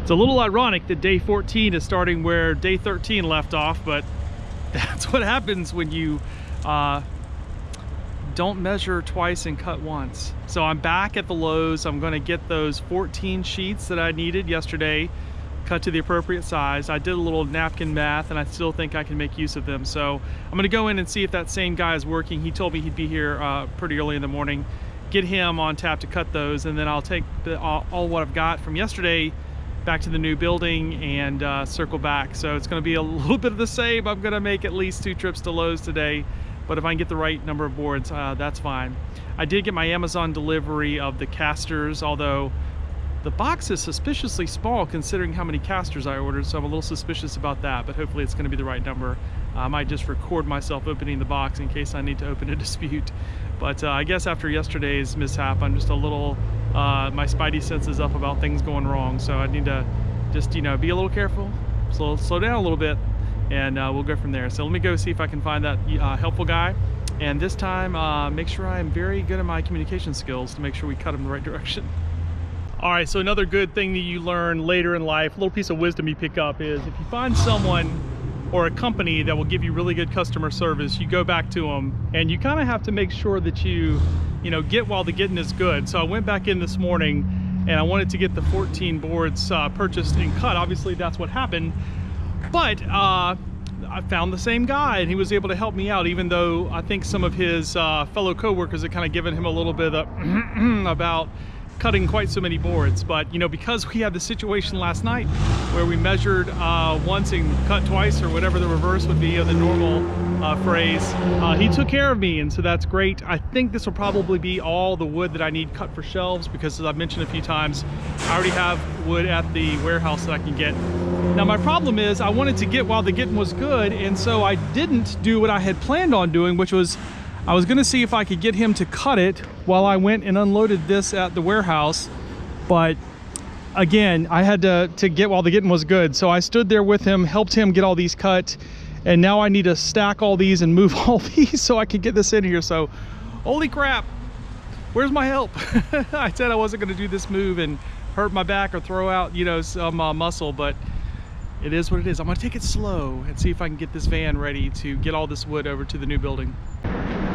It's a little ironic that day 14 is starting where day 13 left off, but that's what happens when you don't measure twice and cut once. So I'm back at the Lowe's. I'm gonna get those 14 sheets that I needed yesterday, cut to the appropriate size. I did a little napkin math and I still think I can make use of them. So I'm gonna go in and see if that same guy is working. He told me he'd be here pretty early in the morning. Get him on tap to cut those, and then I'll take all what I've got from yesterday back to the new building and circle back. So it's gonna be a little bit of the same. I'm gonna make at least 2 trips to Lowe's today, but if I can get the right number of boards, that's fine. I did get my Amazon delivery of the casters, although the box is suspiciously small considering how many casters I ordered, so I'm a little suspicious about that, but hopefully it's gonna be the right number. I might just record myself opening the box in case I need to open a dispute. But I guess after yesterday's mishap, I'm just a little, my spidey sense is up about things going wrong, so I need to just, you know, be a little careful, slow down a little bit, and we'll go from there. So let me go see if I can find that helpful guy, and this time make sure I'm very good at my communication skills to make sure we cut him the right direction. All right, so another good thing that you learn later in life, a little piece of wisdom you pick up, is if you find someone or a company that will give you really good customer service, you go back to them, and you kind of have to make sure that you know, get while the getting is good. So I went back in this morning and I wanted to get the 14 boards purchased and cut. Obviously that's what happened, but I found the same guy and he was able to help me out, even though I think some of his fellow co-workers had kind of given him a little bit of about cutting quite so many boards. But you know, because we had the situation last night where we measured once and cut twice, or whatever the reverse would be of the normal phrase, he took care of me, and so that's great. I think this will probably be all the wood that I need cut for shelves, because as I've mentioned a few times, I already have wood at the warehouse that I can get. Now my problem is I wanted to get while the getting was good, and so I didn't do what I had planned on doing, which was I was gonna see if I could get him to cut it while I went and unloaded this at the warehouse. But again, I had to get while the getting was good. So I stood there with him, helped him get all these cut, and now I need to stack all these and move all these so I can get this in here. So holy crap, where's my help? I said I wasn't gonna do this move and hurt my back or throw out, you know, some muscle, but it is what it is. I'm gonna take it slow and see if I can get this van ready to get all this wood over to the new building.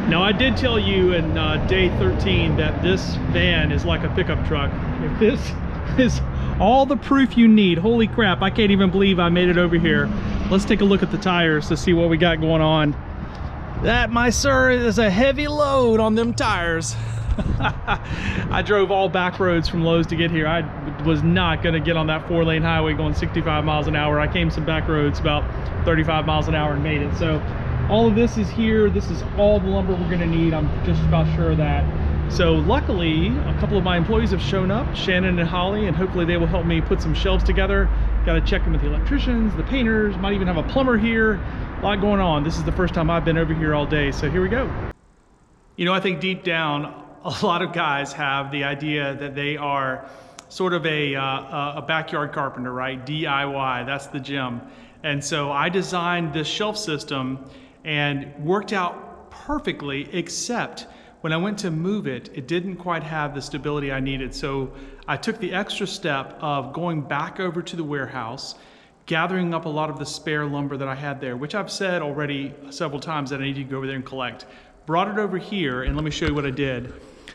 Now I did tell you in day 13 that this van is like a pickup truck. If this is all the proof you need, holy crap, I can't even believe I made it over here. Let's take a look at the tires to see what we got going on. That, my sir, is a heavy load on them tires. I drove all back roads from Lowe's to get here. I was not gonna get on that 4-lane highway going 65 miles an hour. I came some back roads about 35 miles an hour and made it. So all of this is here. This is all the lumber we're gonna need. I'm just about sure of that. So luckily, a couple of my employees have shown up, Shannon and Holly, and hopefully they will help me put some shelves together. Got to check in with the electricians, the painters, might even have a plumber here. A lot going on. This is the first time I've been over here all day, so here we go. You know, I think deep down, a lot of guys have the idea that they are sort of a backyard carpenter, right? DIY, that's the gym. And so I designed this shelf system and worked out perfectly, except when I went to move it, it didn't quite have the stability I needed. So I took the extra step of going back over to the warehouse, gathering up a lot of the spare lumber that I had there, which I've said already several times that I need to go over there and collect. Brought it over here, and let me show you what I did.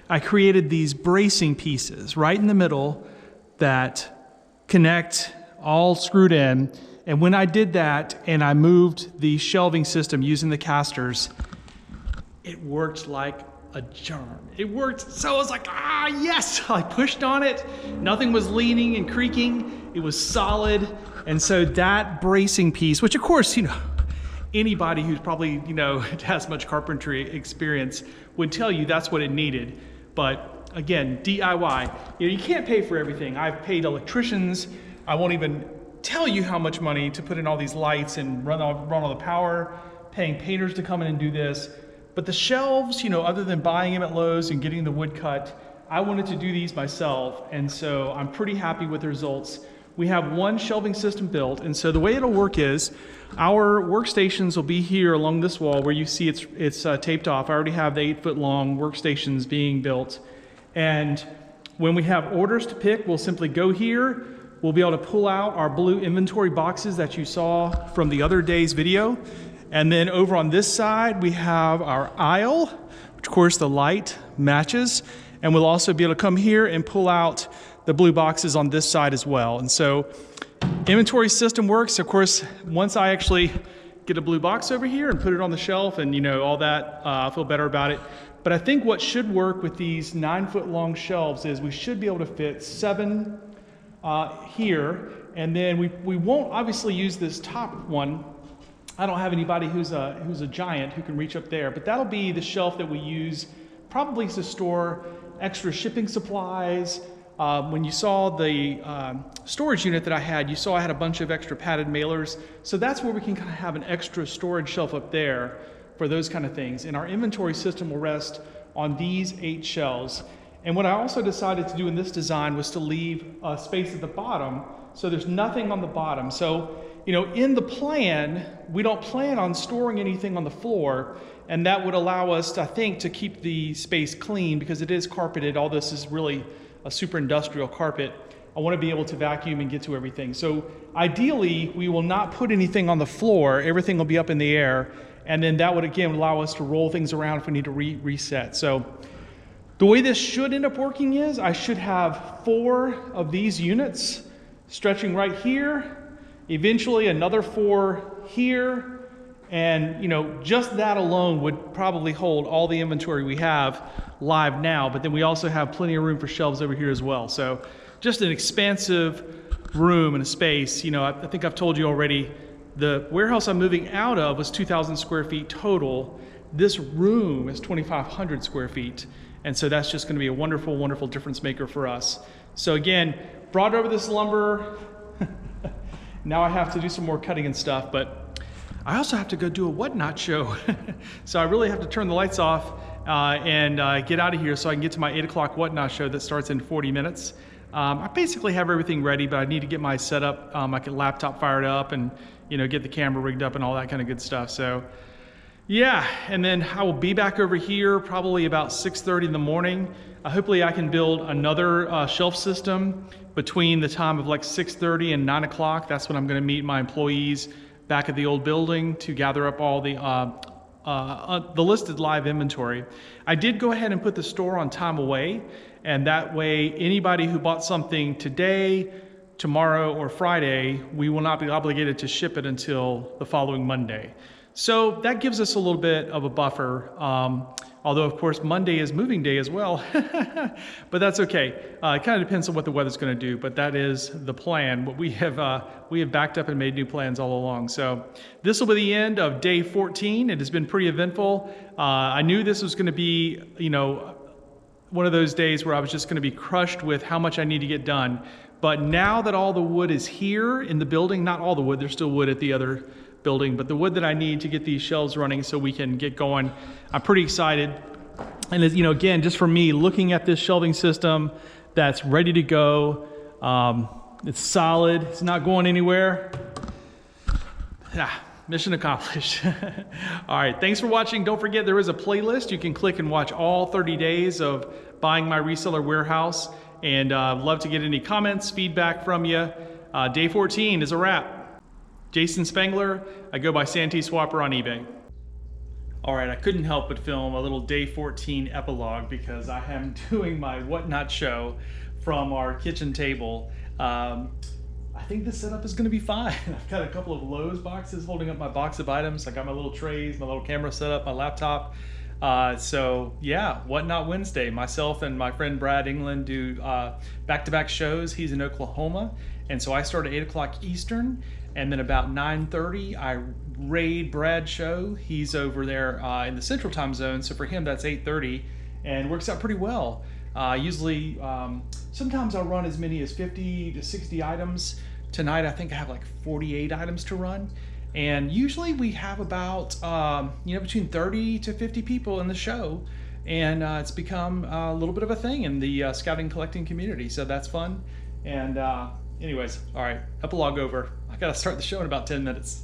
I created these bracing pieces right in the middle that connect, all screwed in. And when I did that and I moved the shelving system using the casters, it worked like a charm. It worked, so I was like, ah, yes! I pushed on it, nothing was leaning and creaking, it was solid. And so that bracing piece, which of course, you know, anybody who's probably, you know, has much carpentry experience would tell you that's what it needed. But again, DIY, you know, you can't pay for everything. I've paid electricians. I won't even tell you how much money to put in all these lights and run all the power, paying painters to come in and do this. But the shelves, you know, other than buying them at Lowe's and getting the wood cut, I wanted to do these myself. And so I'm pretty happy with the results. We have one shelving system built. And so the way it'll work is our workstations will be here along this wall where you see it's taped off. I already have the 8-foot long workstations being built. And when we have orders to pick, we'll simply go here, we'll be able to pull out our blue inventory boxes that you saw from the other day's video. And then over on this side, we have our aisle, which of course the light matches. And we'll also be able to come here and pull out the blue boxes on this side as well. And so inventory system works. Of course, once I actually get a blue box over here and put it on the shelf and, you know, all that, I'll feel better about it. But I think what should work with these 9-foot long shelves is we should be able to fit 7 here. And then we won't obviously use this top one. I don't have anybody who's a giant who can reach up there, but that'll be the shelf that we use probably to store extra shipping supplies. When you saw the storage unit that I had, you saw I had a bunch of extra padded mailers. So that's where we can kind of have an extra storage shelf up there for those kind of things. And our inventory system will rest on these 8 shelves. And what I also decided to do in this design was to leave a space at the bottom, so there's nothing on the bottom. So, you know, in the plan, we don't plan on storing anything on the floor, and that would allow us, I think, to keep the space clean because it is carpeted. All this is really a super industrial carpet. I want to be able to vacuum and get to everything. So ideally, we will not put anything on the floor. Everything will be up in the air, and then that would, again, allow us to roll things around if we need to reset. So the way this should end up working is I should have 4 of these units stretching right here, eventually another 4 here, and you know, just that alone would probably hold all the inventory we have live now, but then we also have plenty of room for shelves over here as well. So just an expansive room and a space. You know, I think I've told you already, the warehouse I'm moving out of was 2,000 square feet total. This room is 2,500 square feet. And so that's just going to be a wonderful, wonderful difference maker for us. So again, brought over this lumber. Now I have to do some more cutting and stuff, but I also have to go do a whatnot show. So I really have to turn the lights off and get out of here so I can get to my 8 o'clock whatnot show that starts in 40 minutes. I basically have everything ready, but I need to get my setup, my laptop fired up and, you know, get the camera rigged up and all that kind of good stuff. So yeah, and then I will be back over here probably about 6:30 in the morning. Hopefully I can build another shelf system between the time of like 6:30 and 9 o'clock. That's when I'm going to meet my employees back at the old building to gather up all the listed live inventory. I did go ahead and put the store on time away, and that way anybody who bought something today, tomorrow, or Friday, we will not be obligated to ship it until the following Monday. So that gives us a little bit of a buffer, although of course Monday is moving day as well, but that's okay. It kind of depends on what the weather's going to do, but that is the plan. But we have backed up and made new plans all along. So this will be the end of day 14. It has been pretty eventful. I knew this was going to be, you know, one of those days where I was just going to be crushed with how much I need to get done. But now that all the wood is here in the building, not all the wood, there's still wood at the other building, but the wood that I need to get these shelves running so we can get going, I'm pretty excited. And as you know, again, just for me, looking at this shelving system that's ready to go, it's solid, it's not going anywhere. Yeah, mission accomplished. All right, thanks for watching. Don't forget there is a playlist. You can click and watch all 30 days of buying my reseller warehouse, and love to get any comments, feedback from you. Day 14 is a wrap. Jason Spangler, I go by Santeeswapper on eBay. All right, I couldn't help but film a little day 14 epilogue because I am doing my whatnot show from our kitchen table. I think this setup is gonna be fine. I've got a couple of Lowe's boxes holding up my box of items. I got my little trays, my little camera set up, my laptop. So yeah, Whatnot Wednesday. Myself and my friend Brad England do back-to-back shows. He's in Oklahoma, and so I start at 8 o'clock Eastern. And then about 9:30, I raid Brad's show. He's over there in the Central Time Zone, so for him that's 8:30, and works out pretty well. Usually, sometimes I'll run as many as 50 to 60 items. Tonight, I think I have like 48 items to run. And usually we have about, you know, between 30 to 50 people in the show. And it's become a little bit of a thing in the scouting collecting community, so that's fun. And anyways, all right, epilogue over. I gotta start the show in about 10 minutes.